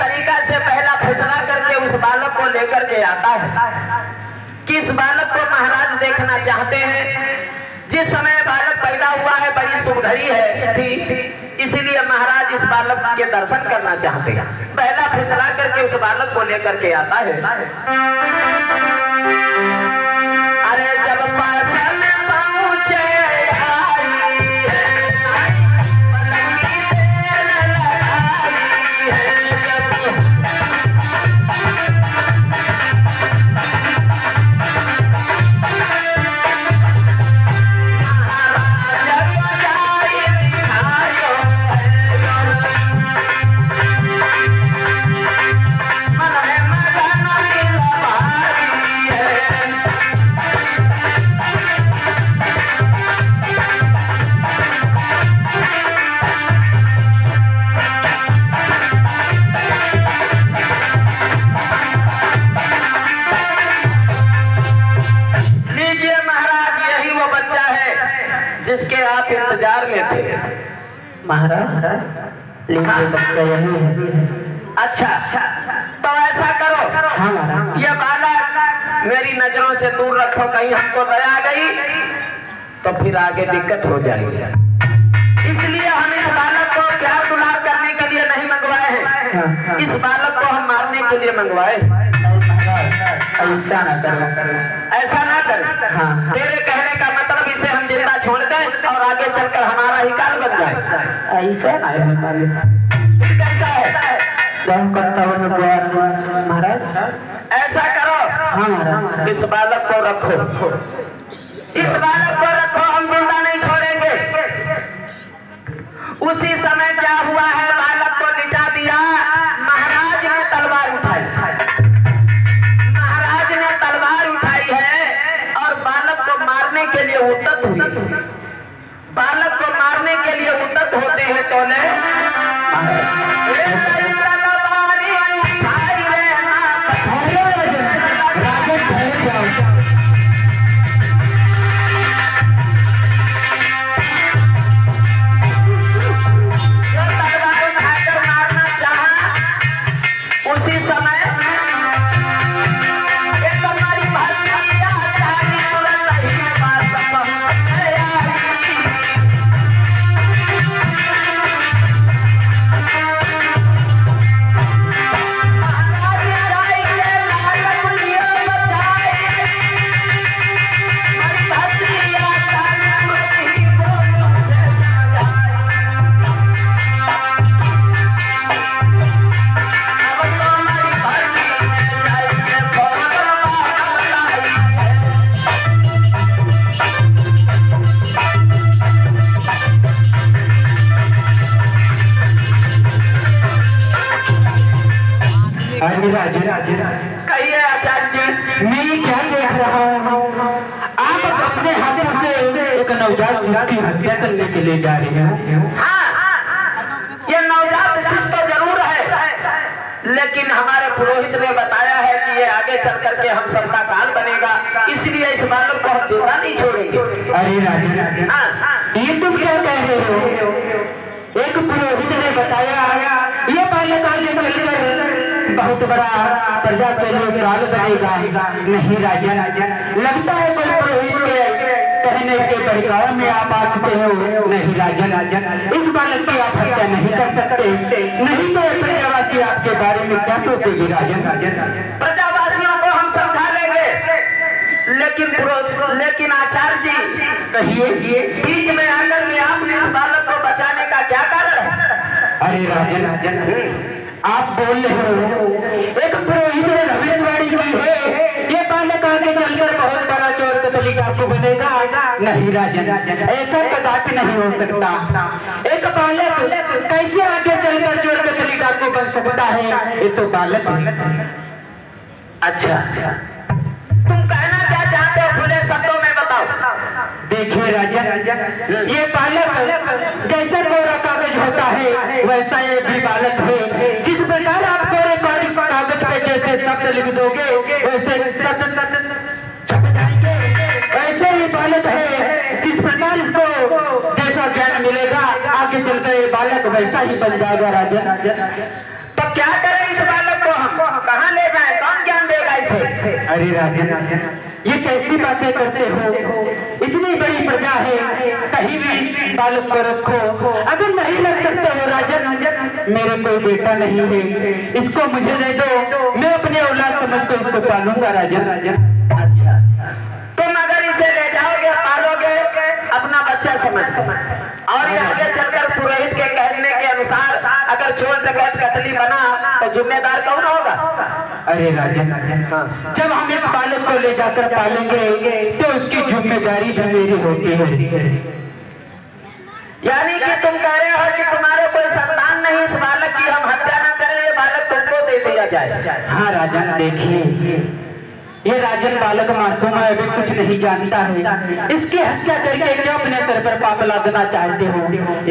तरीका से पहला फैसला करके उस बालक को लेकर के आता है कि इस बालक को महाराज देखना चाहते हैं। जिस समय बालक पैदा हुआ है बड़ी सुघड़ी है थी, इसीलिए महाराज इस बालक के दर्शन करना चाहते हैं। पहला फैसला करके उस बालक को लेकर के आता है। अरे जब पास में पहुंचे जिसके आप इंतजार में थे महाराज। अच्छा तो ऐसा करो, ये बालक मेरी नजरों से दूर रखो, कहीं हमको दया गई तो फिर आगे दिक्कत हो जाएगी। इसलिए हम इस बालक को प्यार दुलार करने के लिए नहीं मंगवाए हैं, इस बालक को हम मारने के लिए मंगवाए। ऐसा ना कर। तेरे कहने का मतलब इसे हम जिंदा छोड़ दें और आगे चलकर हमारा ही काल बन जाए। कैसा है महाराज? ऐसा करो, इस बालक को रखो, इस बालक को रखो, हम जिंदा नहीं छोड़ेंगे। उसी समय क्या हुआ है, बालक को लिटा दिया। महाराज ने तलवार उठाई, महाराज ने तलवार उठाई है और बालक को मारने के लिए उद्यत हुई। बालक को मारने के लिए उद्यत होते हैं तो उसी समय कहिए आचार्य जी। मैं क्या देख रहा हूँ, आप अपने हाथों से एक नवजात शिशु की हत्या करने के लिए जा रहे हैं। हाँ, ये नवजात शिशु तो जरूर है, लेकिन हमारे पुरोहित ने बताया है कि ये आगे चल करके हम सबका काल बनेगा, इसलिए इस बालक को हम जिंदा नहीं छोड़ेंगे। अरे राजा, ये तुम क्या कह रहे हो? एक पुरोहित ने बताया ये बालक आगे चलकर बहुत बड़ा प्रजा के लिए काल बनेगा। नहीं राजा, लगता है कोई पुरोहित के कहने के बहकावे में आप आ चुके हो। नहीं राजा, इस बालक की आप हत्या नहीं कर सकते, नहीं तो प्रजावासी आपके बारे में क्या सोचेगी राजा? प्रजावासियों को हम समझा लेंगे, लेकिन आचार्य जी कहिए, बीच में आकर के आपने इस बालक को बचाने का क्या कारण है? अरे राजा, आप बोल रहे हो, एक पुरोहित ने भविष्यवाणी की है ये बालक आगे चलकर बहुत बड़ा चोर कतली डाकू बनेगा। नहीं राजन, ऐसा कदापि नहीं हो सकता। एक बालक कैसे आगे चलकर चोर कतली डाकू बन सकता है? ये तो बालक है। अच्छा, तुम कहना क्या चाहते हो, खुले शब्दों में बताओ। देखिए राजा, ये बालक जैसे कोरा कागज होता है वैसा ये भी बालक है। जिस प्रकार आप कोरे कागज पे जैसे शब्द लिख दोगे वैसे शब्द छप जाएंगे, वैसे ही बालक है। जिस प्रकार इसको जैसा ज्ञान मिलेगा आगे चलकर ये बालक वैसा ही बन जाएगा राजा। तो क्या करें इस बालक को, हम कहाँ ले जाएं, कौन ज्ञान देगा इसे? अरे राजन, ये कैसी बातें करते हो? इतनी बड़ी प्रजा है, कहीं भी बालक को रखो। अगर नहीं रख सकते हो राजन, मेरे कोई बेटा नहीं है, इसको मुझे दे दो, मैं अपने औलाद समझ कर इसको पालूंगा राजन। अच्छा, तुम अगर इसे ले जाओगे, पालोगे अपना बच्चा समझ कर, और ये आगे चलकर पुरोहित के कहने के अनुसार अगर चोर डकैत कतली बना तो जिम्मेदार कौन होगा? अरे राजन, जब हम इस बालक को ले जाकर पालेंगे तो उसकी जिम्मेदारी भी मेरी होती है। यानी कि तुम कह रहे हो कि तुम्हारे कोई संतान नहीं, इस बालक की हम हत्या न करें, ये बालक तुमको दे दिया जाए। हाँ राजन, देखिए ये राजन बालक मासूम है, अभी कुछ नहीं जानता है। इसकी हत्या करके क्यों अपने सर पर पाप लादना चाहते हो?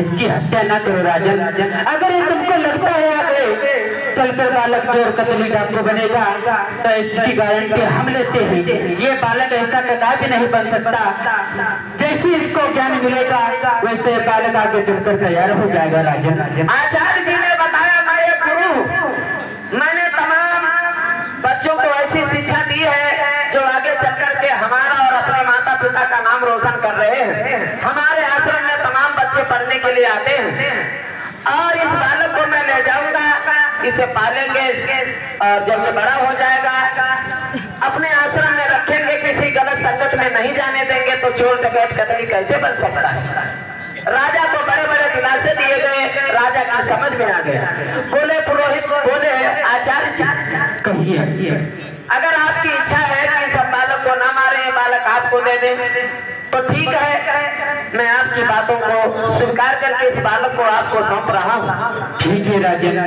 इसकी हत्या न करो राजन। अगर ये तुमको लगता है आगे चलकर बालक चोर कतली डाकू बनेगा तो इसकी गारंटी हम लेते हैं, ये बालक ऐसा कदापि नहीं बन सकता। जैसे इसको ज्ञान मिलेगा वैसे बालक आगे चलकर तैयार हो जाएगा राजन। आचार्य जी ने बताया, मैं एक गुरु हूँ, मैंने तमाम बच्चों को ऐसी शिक्षा दी है जो आगे चल करके हमारा और अपने माता पिता का नाम रोशन कर रहे हैं। हमारे आश्रम में तमाम बच्चे पढ़ने के लिए आते हैं, और इस बालक को मैं ले जाऊंगा, इसे पालेंगे, और जब ये बड़ा हो जाएगा अपने आश्रम में रखेंगे, किसी गलत संगत में नहीं जाने देंगे, तो चोर डकैत कतली कैसे बन सकता है? राजा को बड़े बड़े दिलासे दिए गए, राजा की समझ में आ गया। बोले पुरोहित, बोले आचार्य जी, कहिए अगर आपकी इच्छा है कि इस बालक को ना मारे, बालक आपको दे दे तो ठीक है, मैं आपकी बातों को स्वीकार करके इस बालक को आपको सौंप रहा हूँ। ठीक है राजन,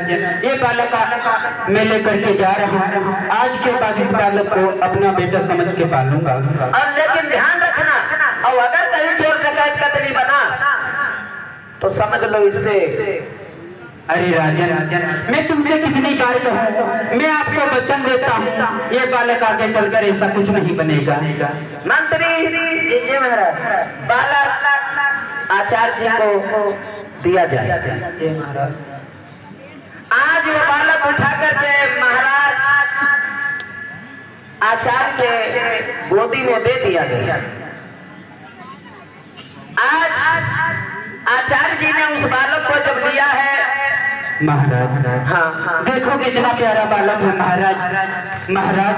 ये बालक मैं लेकर के जा रहा हूँ। आज के बाद इस बालक को अपना बेटा समझ के पालूंगा। और लेकिन ध्यान रखना, और अगर कहीं चोर डकैत कतली बना तो समझ लो इससे। अरे राजन, मैं तुमसे कितनी बार कहूँ, मैं आपको वचन देता हूँ ये बालक आगे चलकर ऐसा कुछ नहीं बनेगा। मंत्री जी महाराज, बालक आचार्य जी को दिया जाए। आज वो बालक उठा करके महाराज आचार्य के गोदी में दे दिया गया। आज आचार्य जी ने उस बालक को जब लिया है, महाराज, हाँ, देखो कितना प्यारा बालक है महाराज। महाराज,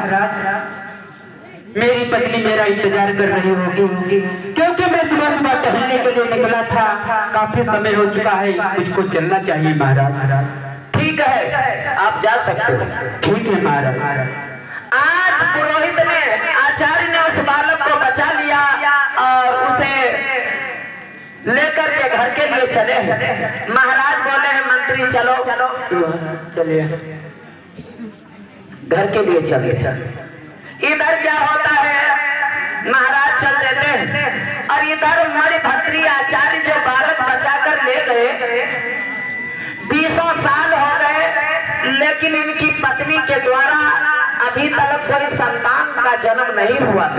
मेरी पत्नी मेरा इंतजार कर रही होगी, क्योंकि मैं सुबह सुबह टहलने के लिए निकला था, काफी समय हो चुका है, मुझको चलना चाहिए महाराज। ठीक है, आप जा सकते हो। ठीक है महाराज। आज पुरोहित ने, आचार्य ने उस बालक को बचा लिया और उसे लेकर के घर के लिए चले। महाराज बोले हैं मंत्री चलो, चलिए घर के लिए चले। इधर क्या होता है, महाराज चल देते हैं, और इधर मणिभद्री आचार्य जो बालक बचा कर ले गए, 20 साल हो गए, लेकिन इनकी पत्नी के द्वारा अभी तक कोई संतान का जन्म नहीं हुआ था।